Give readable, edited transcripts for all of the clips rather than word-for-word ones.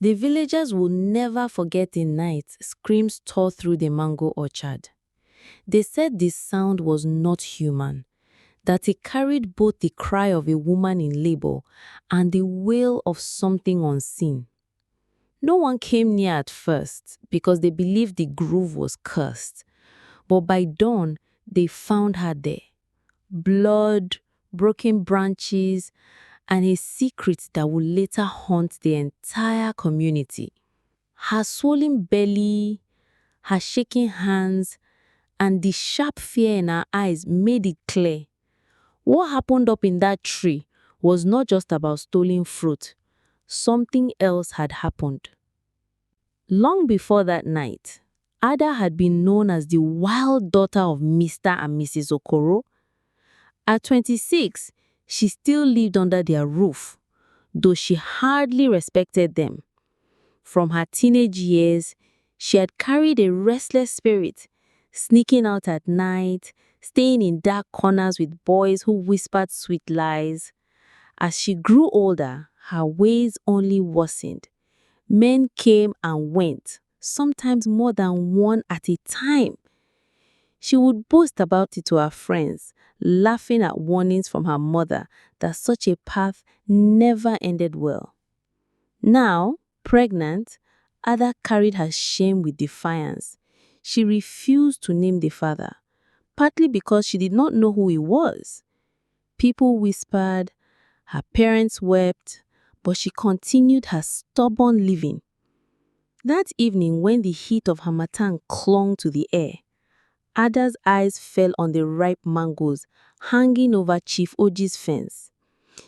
The villagers will never forget the night screams tore through the mango orchard. They said the sound was not human, that it carried both the cry of a woman in labor and the wail of something unseen. No one came near at first because they believed the grove was cursed, but by dawn they found her there. Blood, broken branches, and a secret that would later haunt the entire community. Her swollen belly, her shaking hands, and the sharp fear in her eyes made it clear. What happened up in that tree was not just about stolen fruit. Something else had happened. Long before that night, Ada had been known as the wild daughter of Mr. and Mrs. Okoro. At 26, she still lived under their roof, though she hardly respected them. From her teenage years, she had carried a restless spirit, sneaking out at night, staying in dark corners with boys who whispered sweet lies. As she grew older, her ways only worsened. Men came and went, sometimes more than one at a time. She would boast about it to her friends, laughing at warnings from her mother that such a path never ended well. Now, pregnant, Ada carried her shame with defiance. She refused to name the father, partly because she did not know who he was. People whispered, her parents wept, but she continued her stubborn living. That evening, when the heat of harmattan clung to the air, Ada's eyes fell on the ripe mangoes hanging over Chief Oji's fence.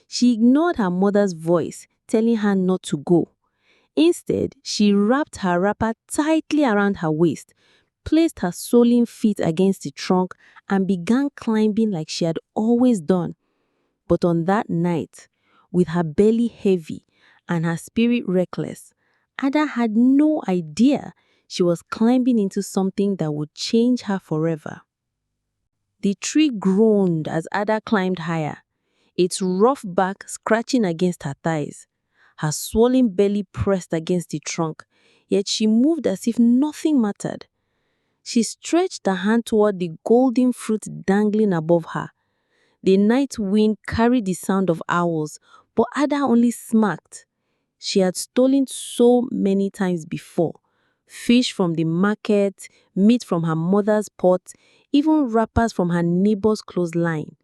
She ignored her mother's voice telling her not to go. Instead, she wrapped her wrapper tightly around her waist, placed her swollen feet against the trunk, and began climbing like she had always done. But on that night, with her belly heavy and her spirit reckless, Ada had no idea she was climbing into something that would change her forever. The tree groaned as Ada climbed higher, its rough bark scratching against her thighs. Her swollen belly pressed against the trunk, yet she moved as if nothing mattered. She stretched her hand toward the golden fruit dangling above her. The night wind carried the sound of owls, but Ada only smirked. She had stolen so many times before. Fish from the market, meat from her mother's pot, even wrappers from her neighbor's clothesline.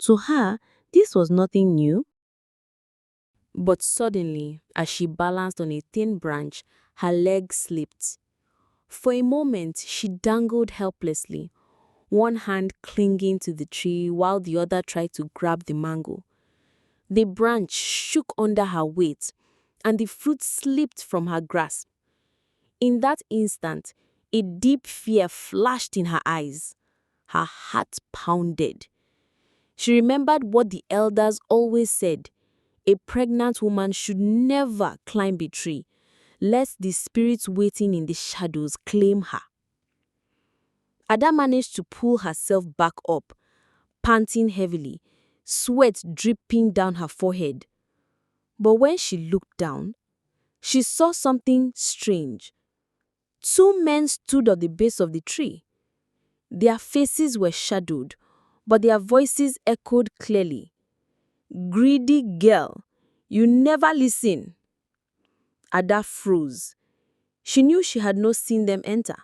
To her, this was nothing new. But suddenly, as she balanced on a thin branch, her leg slipped. For a moment, she dangled helplessly, one hand clinging to the tree while the other tried to grab the mango. The branch shook under her weight, and the fruit slipped from her grasp. In that instant, a deep fear flashed in her eyes. Her heart pounded. She remembered what the elders always said: a pregnant woman should never climb a tree, lest the spirits waiting in the shadows claim her. Ada managed to pull herself back up, panting heavily, sweat dripping down her forehead. But when she looked down, she saw something strange. Two men stood at the base of the tree. Their faces were shadowed, but their voices echoed clearly. "Greedy girl, you never listen." Ada froze. She knew she had not seen them enter.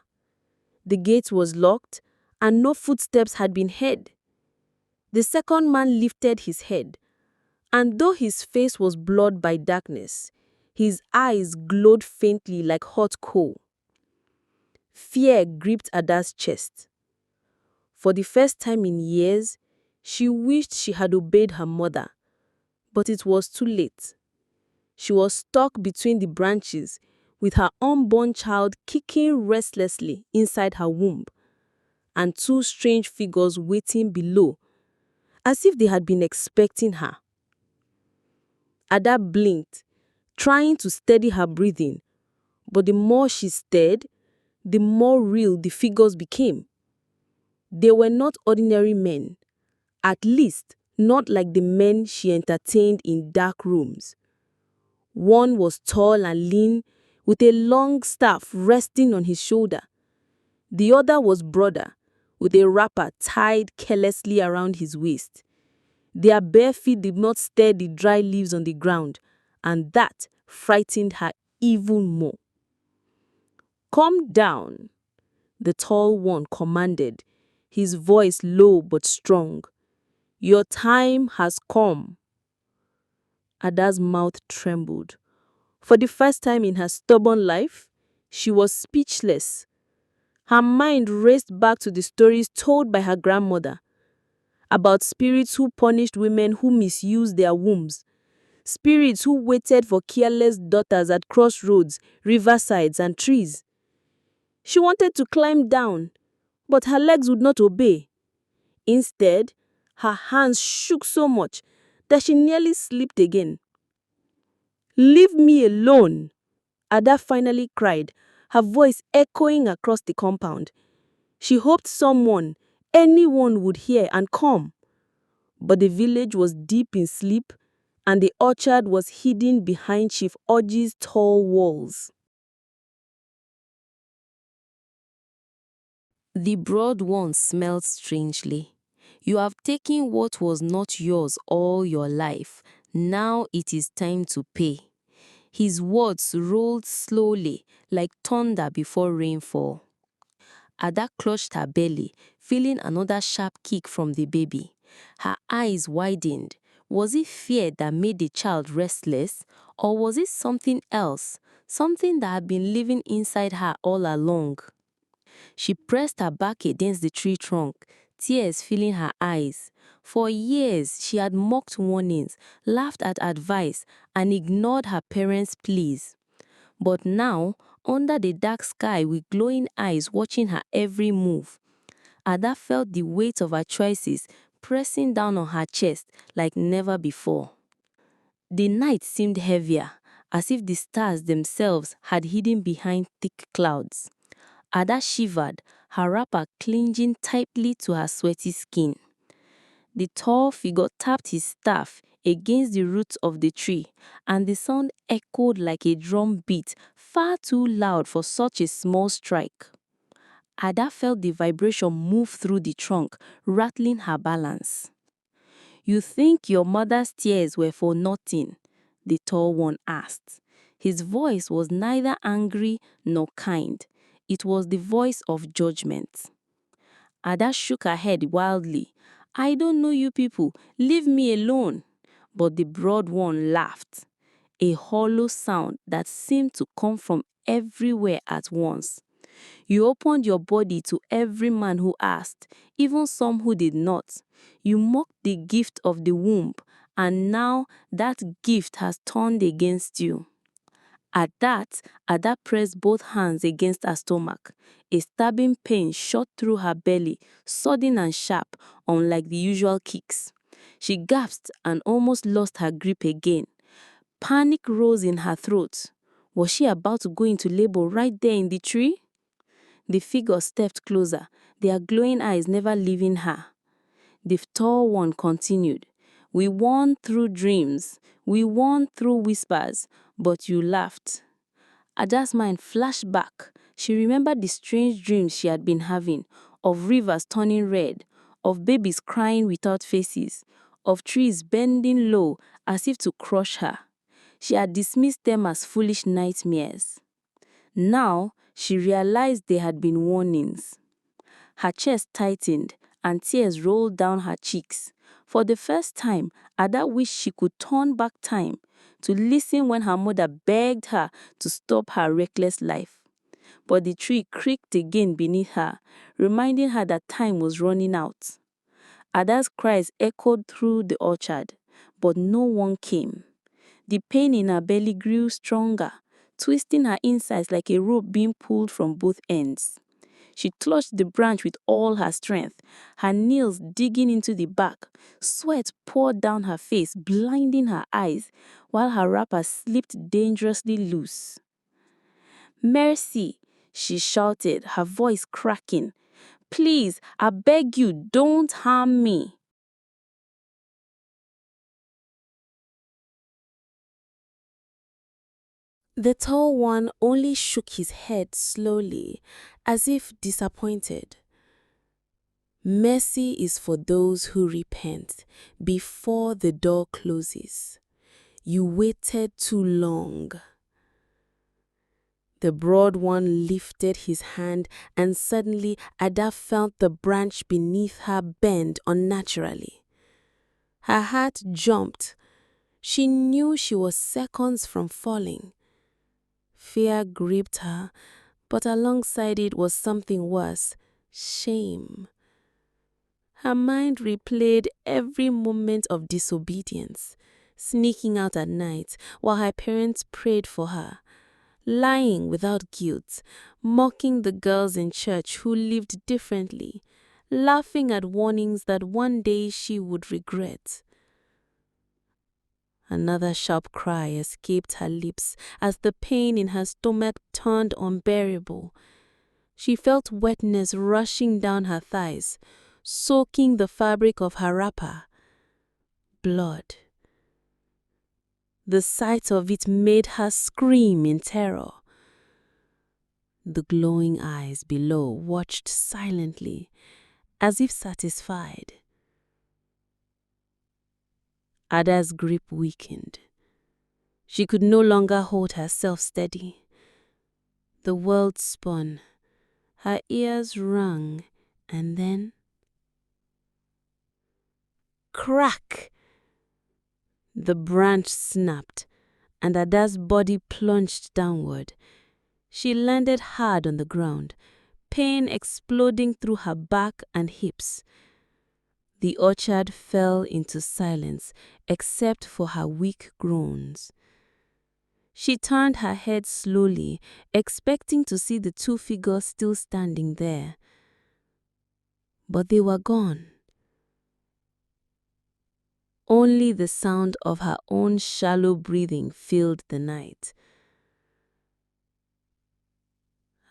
The gate was locked, and no footsteps had been heard. The second man lifted his head, and though his face was blurred by darkness, his eyes glowed faintly like hot coal. Fear gripped Ada's chest. For the first time in years, she wished she had obeyed her mother, but it was too late. She was stuck between the branches, with her unborn child kicking restlessly inside her womb, and two strange figures waiting below, as if they had been expecting her. Ada blinked, trying to steady her breathing, but the more she stared, the more real the figures became. They were not ordinary men, at least not like the men she entertained in dark rooms. One was tall and lean, with a long staff resting on his shoulder. The other was broader, with a wrapper tied carelessly around his waist. Their bare feet did not stir the dry leaves on the ground, and that frightened her even more. "Come down," the tall one commanded, his voice low but strong. "Your time has come." Ada's mouth trembled. For the first time in her stubborn life, she was speechless. Her mind raced back to the stories told by her grandmother about spirits who punished women who misused their wombs, spirits who waited for careless daughters at crossroads, riversides, and trees. She wanted to climb down, but her legs would not obey. Instead, her hands shook so much that she nearly slipped again. "Leave me alone," Ada finally cried, her voice echoing across the compound. She hoped someone, anyone would hear and come. But the village was deep in sleep, and the orchard was hidden behind Chief Orji's tall walls. The broad one smelled strangely. "You have taken what was not yours all your life. Now it is time to pay." His words rolled slowly, like thunder before rainfall. Ada clutched her belly, feeling another sharp kick from the baby. Her eyes widened. Was it fear that made the child restless? Or was it something else? Something that had been living inside her all along? She pressed her back against the tree trunk, tears filling her eyes. For years, she had mocked warnings, laughed at advice, and ignored her parents' pleas. But now, under the dark sky with glowing eyes watching her every move, Ada felt the weight of her choices pressing down on her chest like never before. The night seemed heavier, as if the stars themselves had hidden behind thick clouds. Ada shivered, her wrapper clinging tightly to her sweaty skin. The tall figure tapped his staff against the roots of the tree, and the sound echoed like a drum beat, far too loud for such a small strike. Ada felt the vibration move through the trunk, rattling her balance. "You think your mother's tears were for nothing?" the tall one asked. His voice was neither angry nor kind. It was the voice of judgment. Ada shook her head wildly. "I don't know you people. Leave me alone." But the broad one laughed, a hollow sound that seemed to come from everywhere at once. "You opened your body to every man who asked, even some who did not. You mocked the gift of the womb, and now that gift has turned against you." At that, Ada pressed both hands against her stomach. A stabbing pain shot through her belly, sudden and sharp, unlike the usual kicks. She gasped and almost lost her grip again. Panic rose in her throat. Was she about to go into labor right there in the tree? The figure stepped closer, their glowing eyes never leaving her. The tall one continued. "We won through dreams. We won through whispers, but you laughed." Ada's mind flashed back. She remembered the strange dreams she had been having, of rivers turning red, of babies crying without faces, of trees bending low as if to crush her. She had dismissed them as foolish nightmares. Now, she realized they had been warnings. Her chest tightened, and tears rolled down her cheeks. For the first time, Ada wished she could turn back time, to listen when her mother begged her to stop her reckless life. But the tree creaked again beneath her, reminding her that time was running out. Ada's cries echoed through the orchard, but no one came. The pain in her belly grew stronger, twisting her insides like a rope being pulled from both ends. She clutched the branch with all her strength, her nails digging into the bark. Sweat poured down her face, blinding her eyes, while her wrapper slipped dangerously loose. "Mercy!" she shouted, her voice cracking. "Please, I beg you, don't harm me." The tall one only shook his head slowly, as if disappointed. Mercy is for those who repent before the door closes. You waited too long. The broad one lifted his hand, and suddenly Ada felt the branch beneath her bend unnaturally. Her heart jumped. She knew she was seconds from falling. Fear gripped her, but alongside it was something worse: shame. Her mind replayed every moment of disobedience, sneaking out at night while her parents prayed for her, lying without guilt, mocking the girls in church who lived differently, laughing at warnings that one day she would regret. Another sharp cry escaped her lips as the pain in her stomach turned unbearable. She felt wetness rushing down her thighs, soaking the fabric of her wrapper. Blood. The sight of it made her scream in terror. The glowing eyes below watched silently, as if satisfied. Ada's grip weakened. She could no longer hold herself steady. The world spun. Her ears rang, and then... crack! The branch snapped, and Ada's body plunged downward. She landed hard on the ground, pain exploding through her back and hips. The orchard fell into silence except for her weak groans. She turned her head slowly, expecting to see the two figures still standing there. But they were gone. Only the sound of her own shallow breathing filled the night.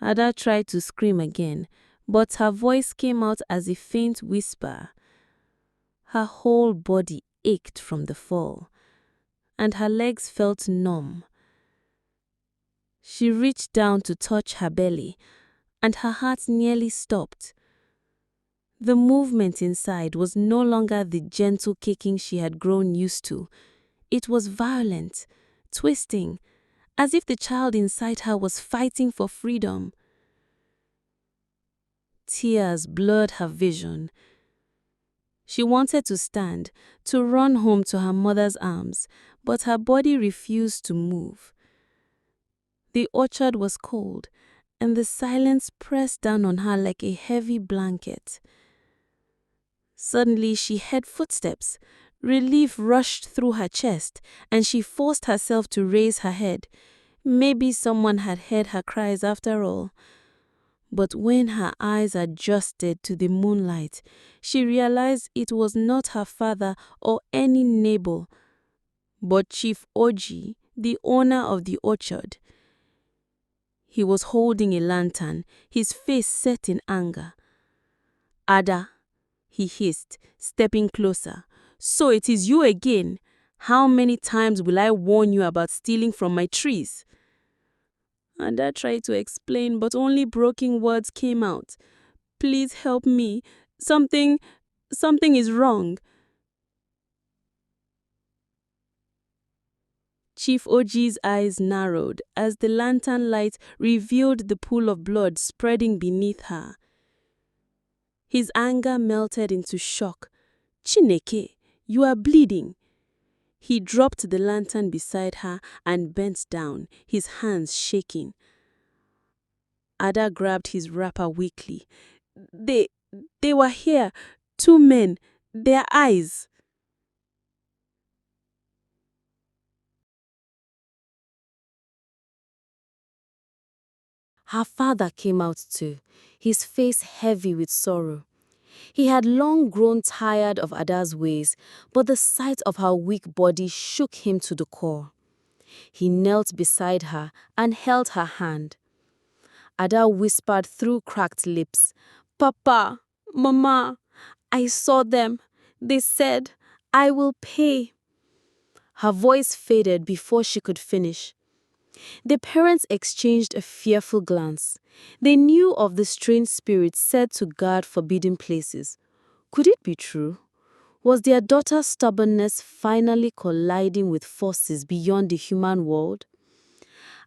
Ada tried to scream again, but her voice came out as a faint whisper. Her whole body ached from the fall, and her legs felt numb. She reached down to touch her belly, and her heart nearly stopped. The movement inside was no longer the gentle kicking she had grown used to. It was violent, twisting, as if the child inside her was fighting for freedom. Tears blurred her vision. She wanted to stand, to run home to her mother's arms, but her body refused to move. The orchard was cold, and the silence pressed down on her like a heavy blanket. Suddenly she heard footsteps. Relief rushed through her chest, and she forced herself to raise her head. Maybe someone had heard her cries after all. But when her eyes adjusted to the moonlight, she realized it was not her father or any neighbor, but Chief Oji, the owner of the orchard. He was holding a lantern, his face set in anger. "Ada," he hissed, stepping closer. "So it is you again. How many times will I warn you about stealing from my trees?" Ada tried to explain, but only broken words came out. "Please help me. Something is wrong." Chief Oji's eyes narrowed as the lantern light revealed the pool of blood spreading beneath her. His anger melted into shock. "Chineke, you are bleeding." He dropped the lantern beside her and bent down, his hands shaking. Ada grabbed his wrapper weakly. They were here. 2 men. Their eyes." Her father came out too, his face heavy with sorrow. He had long grown tired of Ada's ways, but the sight of her weak body shook him to the core. He knelt beside her and held her hand. Ada whispered through cracked lips, "Papa, Mama, I saw them. They said, 'I will pay.'" Her voice faded before she could finish. The parents exchanged a fearful glance. They knew of the strange spirits said to guard forbidden places. Could it be true? Was their daughter's stubbornness finally colliding with forces beyond the human world?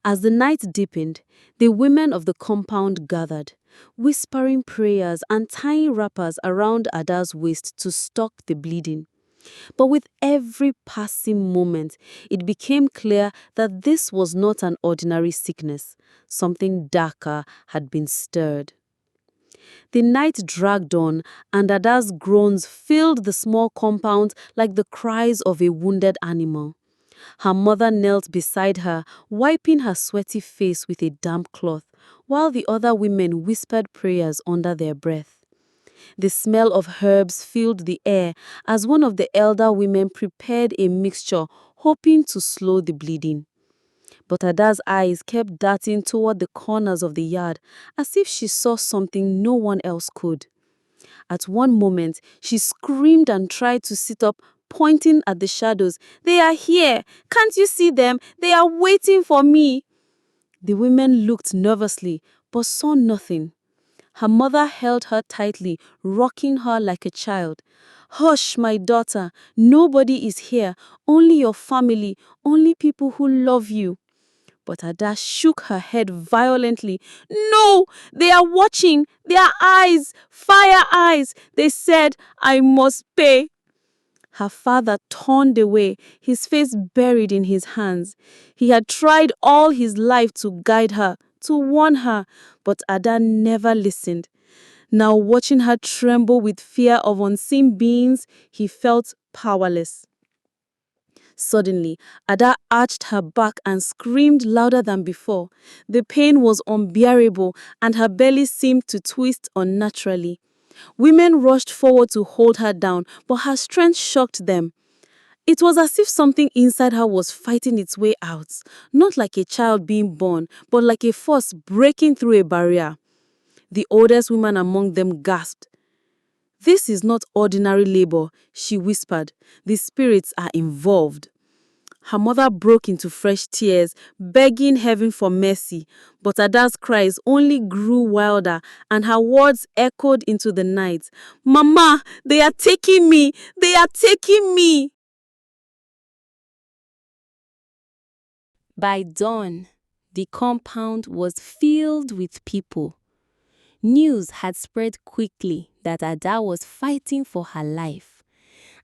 As the night deepened, the women of the compound gathered, whispering prayers and tying wrappers around Ada's waist to stop the bleeding. But with every passing moment, it became clear that this was not an ordinary sickness. Something darker had been stirred. The night dragged on, and Ada's groans filled the small compound like the cries of a wounded animal. Her mother knelt beside her, wiping her sweaty face with a damp cloth, while the other women whispered prayers under their breath. The smell of herbs filled the air as one of the elder women prepared a mixture, hoping to slow the bleeding. But Ada's eyes kept darting toward the corners of the yard, as if she saw something no one else could. At one moment, she screamed and tried to sit up, pointing at the shadows. "They are here! Can't you see them? They are waiting for me!" The women looked nervously, but saw nothing. Her mother held her tightly, rocking her like a child. "Hush, my daughter. Nobody is here. Only your family, only people who love you." But Ada shook her head violently. "No! They are watching! Their eyes! Fire eyes! They said I must pay!" Her father turned away, his face buried in his hands. He had tried all his life to guide her, to warn her, but Ada never listened. Now, watching her tremble with fear of unseen beings, he felt powerless. Suddenly, Ada arched her back and screamed louder than before. The pain was unbearable, and her belly seemed to twist unnaturally. Women rushed forward to hold her down, but her strength shocked them. It was as if something inside her was fighting its way out, not like a child being born, but like a force breaking through a barrier. The oldest woman among them gasped. "This is not ordinary labor," she whispered. "The spirits are involved." Her mother broke into fresh tears, begging heaven for mercy, but Ada's cries only grew wilder, and her words echoed into the night. "Mama, they are taking me! They are taking me!" By dawn, the compound was filled with people. News had spread quickly that Ada was fighting for her life,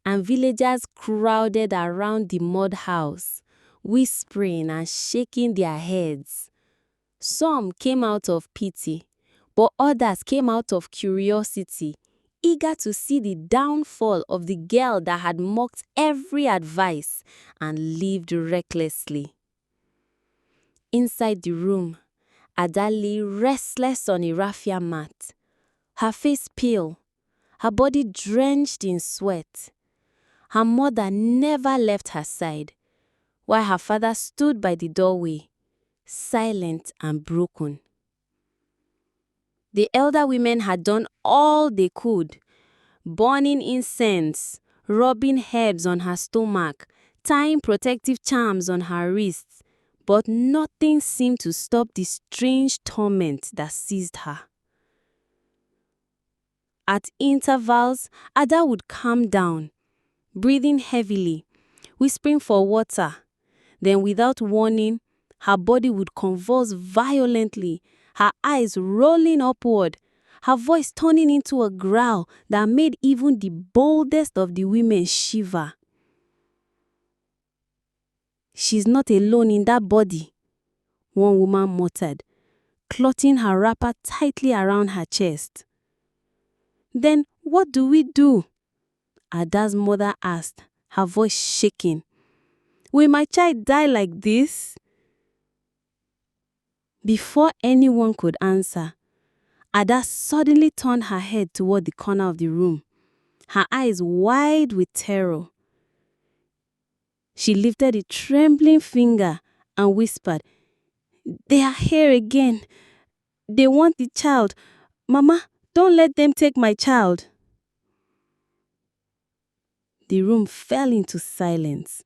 and villagers crowded around the mud house, whispering and shaking their heads. Some came out of pity, but others came out of curiosity, eager to see the downfall of the girl that had mocked every advice and lived recklessly. Inside the room, Ada lay restless on a raffia mat, her face pale, her body drenched in sweat. Her mother never left her side, while her father stood by the doorway, silent and broken. The elder women had done all they could, burning incense, rubbing herbs on her stomach, tying protective charms on her wrists, but nothing seemed to stop the strange torment that seized her. At intervals, Ada would calm down, breathing heavily, whispering for water. Then, without warning, her body would convulse violently, her eyes rolling upward, her voice turning into a growl that made even the boldest of the women shiver. "She's not alone in that body," one woman muttered, clutching her wrapper tightly around her chest. "Then what do we do?" Ada's mother asked, her voice shaking. "Will my child die like this?" Before anyone could answer, Ada suddenly turned her head toward the corner of the room, her eyes wide with terror. She lifted a trembling finger and whispered, "They are here again. They want the child. Mama, don't let them take my child." The room fell into silence.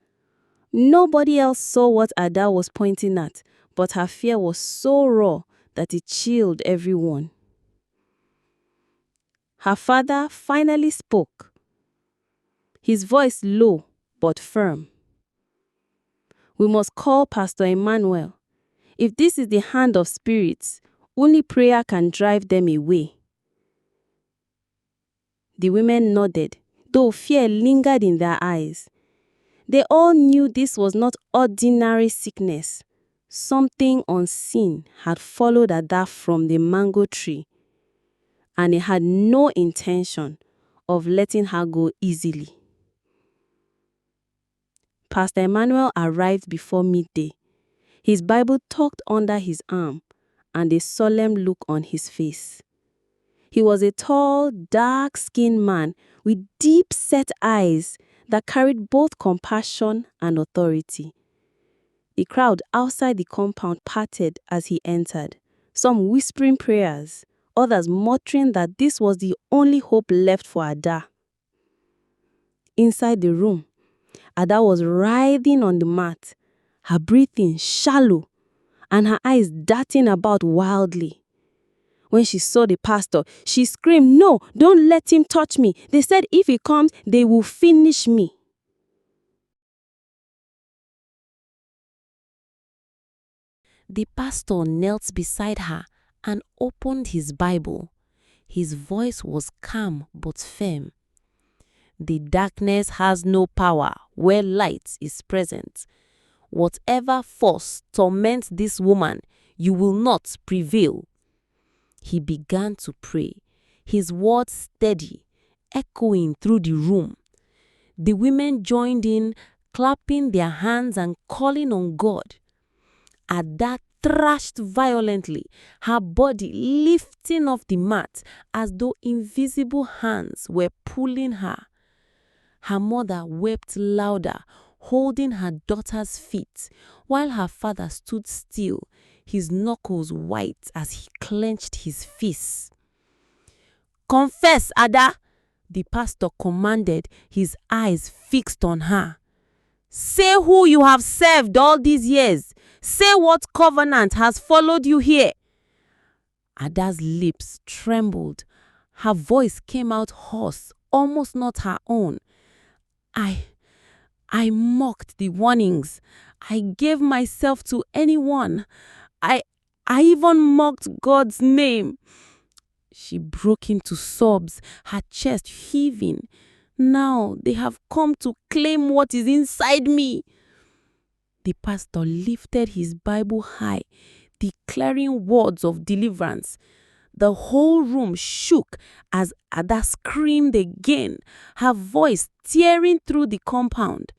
Nobody else saw what Ada was pointing at, but her fear was so raw that it chilled everyone. Her father finally spoke, his voice low but firm. "We must call Pastor Emmanuel. If this is the hand of spirits, only prayer can drive them away." The women nodded, though fear lingered in their eyes. They all knew this was not ordinary sickness. Something unseen had followed Ada from the mango tree, and it had no intention of letting her go easily. Pastor Emmanuel arrived before midday, his Bible tucked under his arm and a solemn look on his face. He was a tall, dark-skinned man with deep-set eyes that carried both compassion and authority. The crowd outside the compound parted as he entered, some whispering prayers, others muttering that this was the only hope left for Ada. Inside the room, Ada was writhing on the mat, her breathing shallow and her eyes darting about wildly. When she saw the pastor, she screamed, "No, don't let him touch me. They said if he comes, they will finish me." The pastor knelt beside her and opened his Bible. His voice was calm but firm. "The darkness has no power where light is present. Whatever force torments this woman, you will not prevail." He began to pray, his words steady, echoing through the room. The women joined in, clapping their hands and calling on God. Ada thrashed violently, her body lifting off the mat as though invisible hands were pulling her. Her mother wept louder, holding her daughter's feet, while her father stood still, his knuckles white as he clenched his fists. "Confess, Ada," the pastor commanded, his eyes fixed on her. "Say who you have served all these years. Say what covenant has followed you here." Ada's lips trembled. Her voice came out hoarse, almost not her own. I mocked the warnings. I gave myself to anyone. I even mocked God's name." She broke into sobs, her chest heaving. "Now they have come to claim what is inside me." The pastor lifted his Bible high, declaring words of deliverance. The whole room shook as Ada screamed again, her voice tearing through the compound.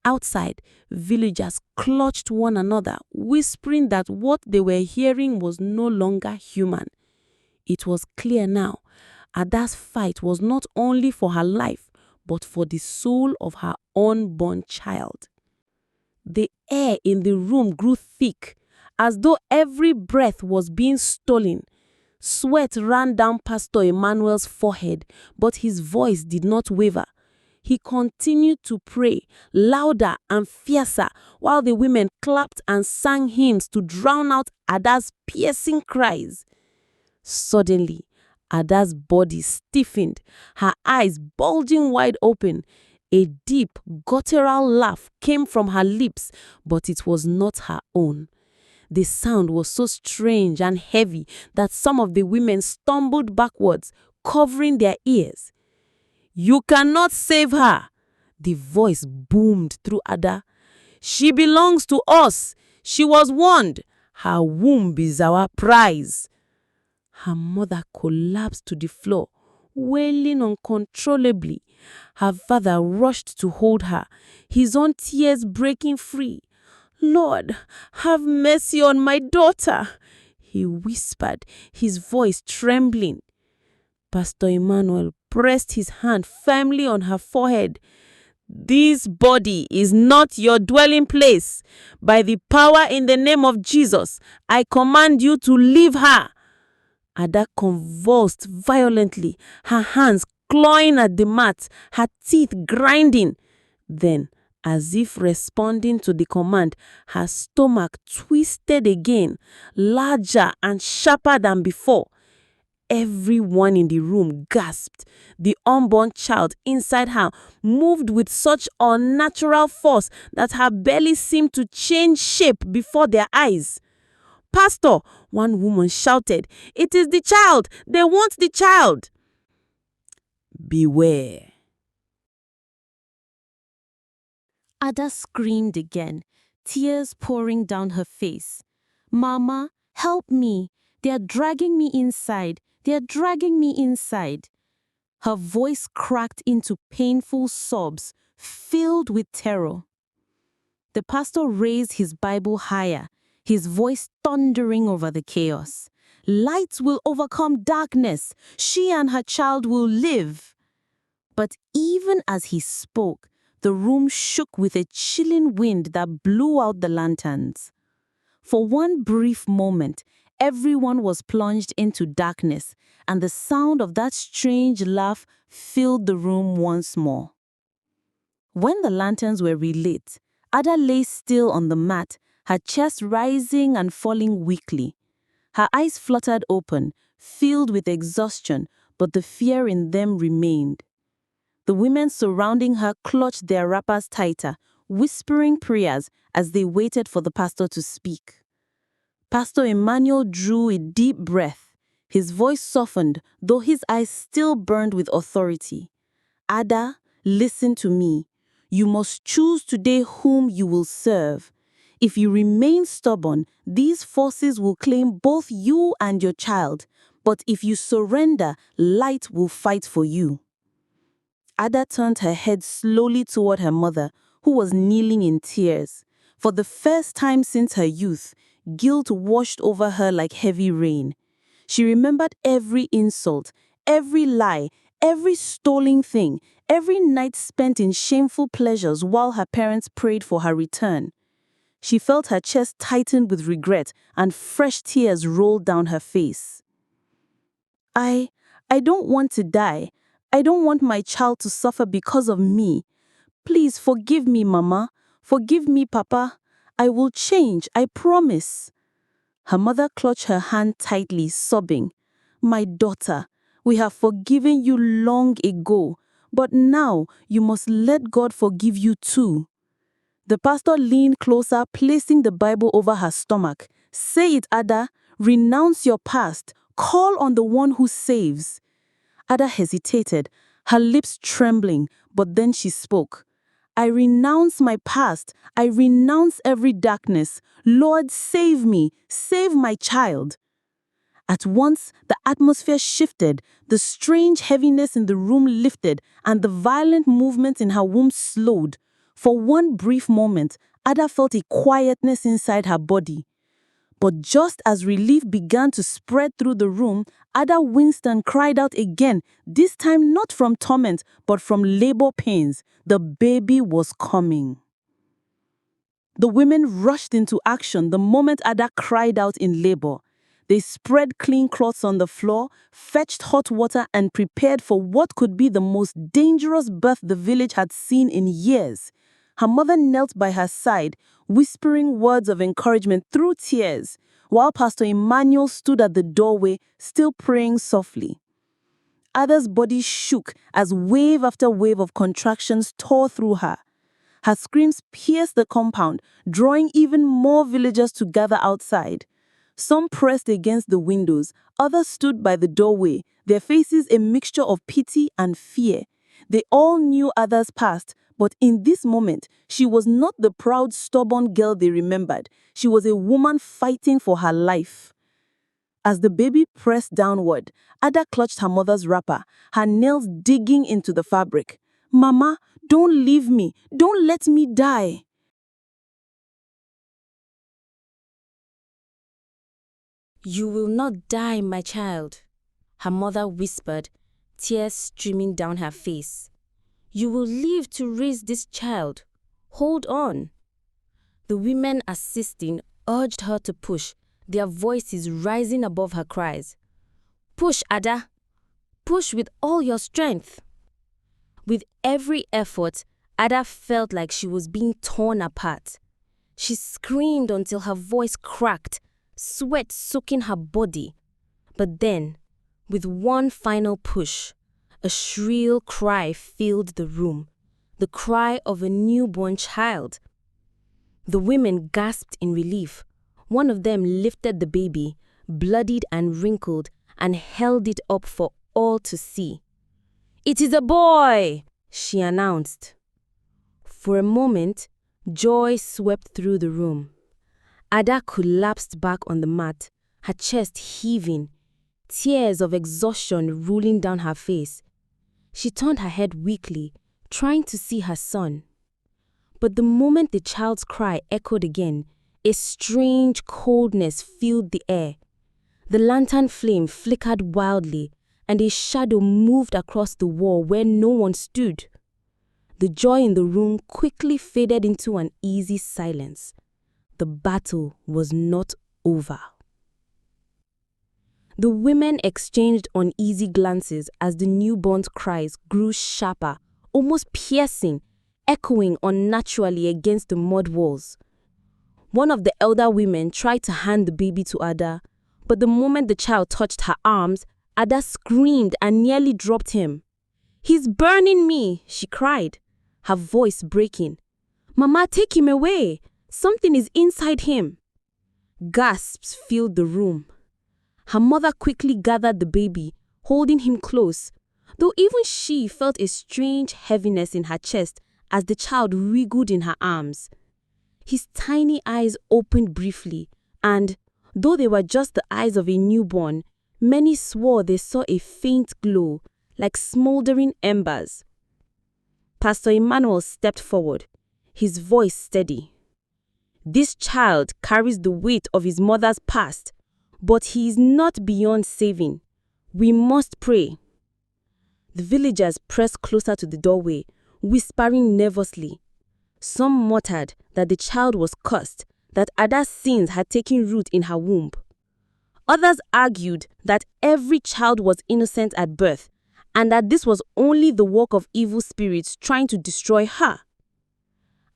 Outside, villagers clutched one another, whispering that what they were hearing was no longer human. It was clear now, Ada's fight was not only for her life, but for the soul of her unborn child. The air in the room grew thick, as though every breath was being stolen. Sweat ran down Pastor Emmanuel's forehead, but his voice did not waver. He continued to pray, louder and fiercer, while the women clapped and sang hymns to drown out Ada's piercing cries. Suddenly, Ada's body stiffened, her eyes bulging wide open. A deep, guttural laugh came from her lips, but it was not her own. The sound was so strange and heavy that some of the women stumbled backwards, covering their ears. "You cannot save her," the voice boomed through Ada. "She belongs to us. She was warned. Her womb is our prize." Her mother collapsed to the floor, wailing uncontrollably. Her father rushed to hold her, his own tears breaking free. "Lord, have mercy on my daughter," he whispered, his voice trembling. Pastor Emmanuel pressed his hand firmly on her forehead. "This body is not your dwelling place. By the power in the name of Jesus, I command you to leave her." Ada convulsed violently, her hands clawing at the mat, her teeth grinding. Then As if responding to the command, her stomach twisted again, larger and sharper than before. Everyone in the room gasped. The unborn child inside her moved with such unnatural force that her belly seemed to change shape before their eyes. "Pastor," one woman shouted, "it is the child! They want the child!" Beware. Ada screamed again, tears pouring down her face. "Mama, help me! They are dragging me inside! They are dragging me inside!" Her voice cracked into painful sobs, filled with terror. The pastor raised his Bible higher, his voice thundering over the chaos. "Light will overcome darkness. She and her child will live." But even as he spoke, the room shook with a chilling wind that blew out the lanterns. For one brief moment, everyone was plunged into darkness, and the sound of that strange laugh filled the room once more. When the lanterns were relit, Ada lay still on the mat, her chest rising and falling weakly. Her eyes fluttered open, filled with exhaustion, but the fear in them remained. The women surrounding her clutched their wrappers tighter, whispering prayers as they waited for the pastor to speak. Pastor Emmanuel drew a deep breath. His voice softened, though his eyes still burned with authority. "Ada, listen to me. You must choose today whom you will serve. If you remain stubborn, these forces will claim both you and your child. But if you surrender, light will fight for you." Ada turned her head slowly toward her mother, who was kneeling in tears. For the first time since her youth, guilt washed over her like heavy rain. She remembered every insult, every lie, every stolen thing, every night spent in shameful pleasures while her parents prayed for her return. She felt her chest tighten with regret and fresh tears rolled down her face. I don't want to die. I don't want my child to suffer because of me. Please forgive me, Mama. Forgive me, Papa. I will change, I promise." Her mother clutched her hand tightly, sobbing. "My daughter, we have forgiven you long ago, but now you must let God forgive you too." The pastor leaned closer, placing the Bible over her stomach. "Say it, Ada. Renounce your past. Call on the one who saves." Ada hesitated, her lips trembling, but then she spoke. "I renounce my past. I renounce every darkness. Lord, save me. Save my child." At once, the atmosphere shifted, the strange heaviness in the room lifted, and the violent movement in her womb slowed. For one brief moment, Ada felt a quietness inside her body. But just as relief began to spread through the room, Ada winced and cried out again, this time not from torment, but from labor pains. The baby was coming. The women rushed into action the moment Ada cried out in labor. They spread clean cloths on the floor, fetched hot water, and prepared for what could be the most dangerous birth the village had seen in years. Her mother knelt by her side, whispering words of encouragement through tears, while Pastor Emmanuel stood at the doorway, still praying softly. Ada's body shook as wave after wave of contractions tore through her. Her screams pierced the compound, drawing even more villagers to gather outside. Some pressed against the windows, others stood by the doorway, their faces a mixture of pity and fear. They all knew Ada's past, but in this moment, she was not the proud, stubborn girl they remembered. She was a woman fighting for her life. As the baby pressed downward, Ada clutched her mother's wrapper, her nails digging into the fabric. "Mama, don't leave me. Don't let me die." "You will not die, my child," her mother whispered, tears streaming down her face. "You will live to raise this child. Hold on." The women assisting urged her to push, their voices rising above her cries. "Push, Ada. Push with all your strength." With every effort, Ada felt like she was being torn apart. She screamed until her voice cracked, sweat soaking her body. But then, with one final push, a shrill cry filled the room, the cry of a newborn child. The women gasped in relief. One of them lifted the baby, bloodied and wrinkled, and held it up for all to see. "It is a boy!" she announced. For a moment, joy swept through the room. Ada collapsed back on the mat, her chest heaving, tears of exhaustion rolling down her face. She turned her head weakly, trying to see her son. But the moment the child's cry echoed again, a strange coldness filled the air. The lantern flame flickered wildly, and a shadow moved across the wall where no one stood. The joy in the room quickly faded into an easy silence. The battle was not over. The women exchanged uneasy glances as the newborn's cries grew sharper, almost piercing, echoing unnaturally against the mud walls. One of the elder women tried to hand the baby to Ada, but the moment the child touched her arms, Ada screamed and nearly dropped him. "He's burning me!" she cried, her voice breaking. "Mama, take him away! Something is inside him!" Gasps filled the room. Her mother quickly gathered the baby, holding him close, though even she felt a strange heaviness in her chest as the child wriggled in her arms. His tiny eyes opened briefly, and, though they were just the eyes of a newborn, many swore they saw a faint glow, like smoldering embers. Pastor Emmanuel stepped forward, his voice steady. "This child carries the weight of his mother's past, but he is not beyond saving. We must pray." The villagers pressed closer to the doorway, whispering nervously. Some muttered that the child was cursed, that Ada's sins had taken root in her womb. Others argued that every child was innocent at birth, and that this was only the work of evil spirits trying to destroy her.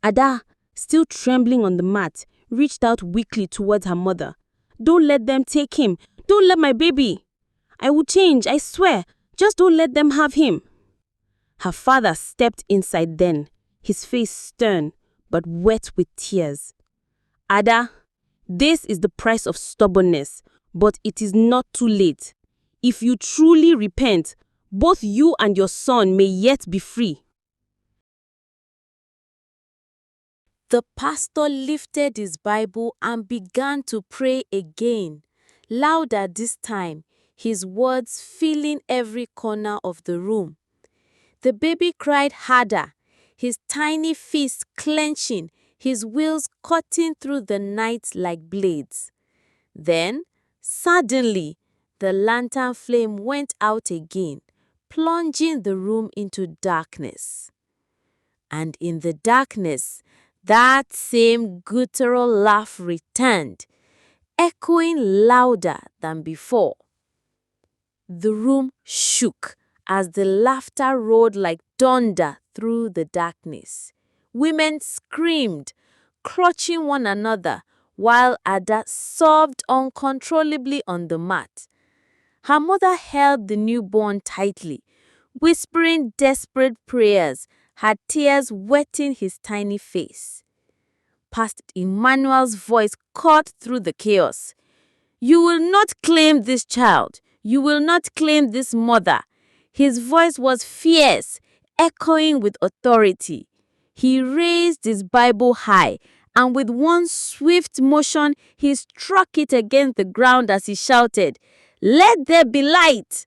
Ada, still trembling on the mat, reached out weakly towards her mother. "Don't let them take him. Don't let my baby. I will change, I swear. Just don't let them have him." Her father stepped inside then, his face stern, but wet with tears. "Ada, this is the price of stubbornness, but it is not too late. If you truly repent, both you and your son may yet be free." The pastor lifted his Bible and began to pray again, louder this time, his words filling every corner of the room. The baby cried harder, his tiny fists clenching, his wheels cutting through the night like blades. Then, suddenly, the lantern flame went out again, plunging the room into darkness. And in the darkness, that same guttural laugh returned, echoing louder than before. The room shook as the laughter roared like thunder through the darkness. Women screamed, clutching one another, while Ada sobbed uncontrollably on the mat. Her mother held the newborn tightly, whispering desperate prayers, her tears wetting his tiny face. Pastor Emmanuel's voice cut through the chaos. "You will not claim this child. You will not claim this mother." His voice was fierce, echoing with authority. He raised his Bible high, and with one swift motion, he struck it against the ground as he shouted, "Let there be light!"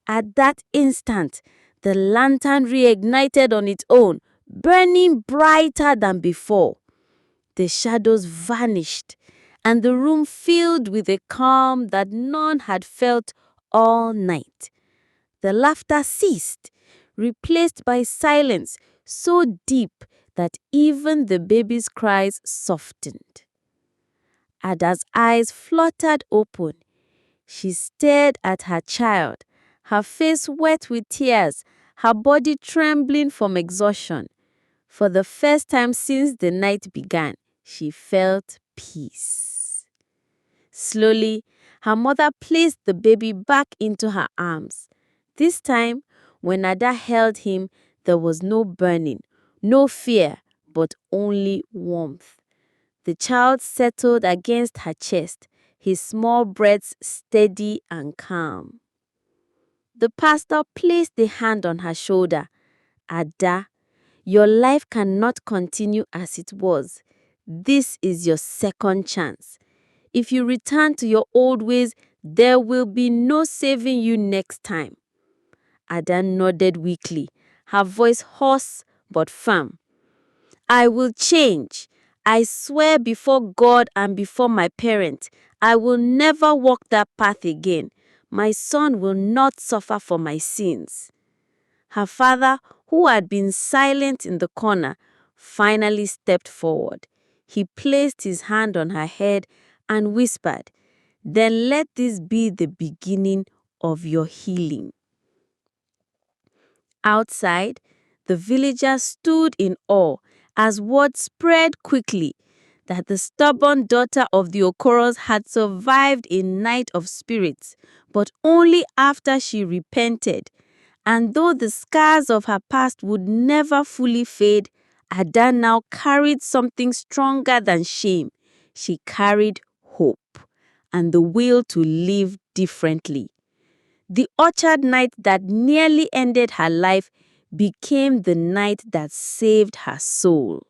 At that instant, the lantern reignited on its own, burning brighter than before. The shadows vanished, and the room filled with a calm that none had felt all night. The laughter ceased, replaced by silence so deep that even the baby's cries softened. Ada's eyes fluttered open. She stared at her child, her face wet with tears, her body trembling from exhaustion. For the first time since the night began, she felt peace. Slowly, her mother placed the baby back into her arms. This time, when Ada held him, there was no burning, no fear, but only warmth. The child settled against her chest, his small breaths steady and calm. The pastor placed a hand on her shoulder. Ada, your life cannot continue as it was. This is your second chance. If you return to your old ways, there will be no saving you next time. Ada nodded weakly, her voice hoarse but firm. I will change. I swear before God and before my parents, I will never walk that path again. My son will not suffer for my sins. Her father, who had been silent in the corner, finally stepped forward. He placed his hand on her head and whispered, "Then let this be the beginning of your healing." Outside, the villagers stood in awe as word spread quickly that the stubborn daughter of the Okoros had survived a night of spirits, but only after she repented. And though the scars of her past would never fully fade, Ada now carried something stronger than shame. She carried hope and the will to live differently. The orchard night that nearly ended her life became the night that saved her soul.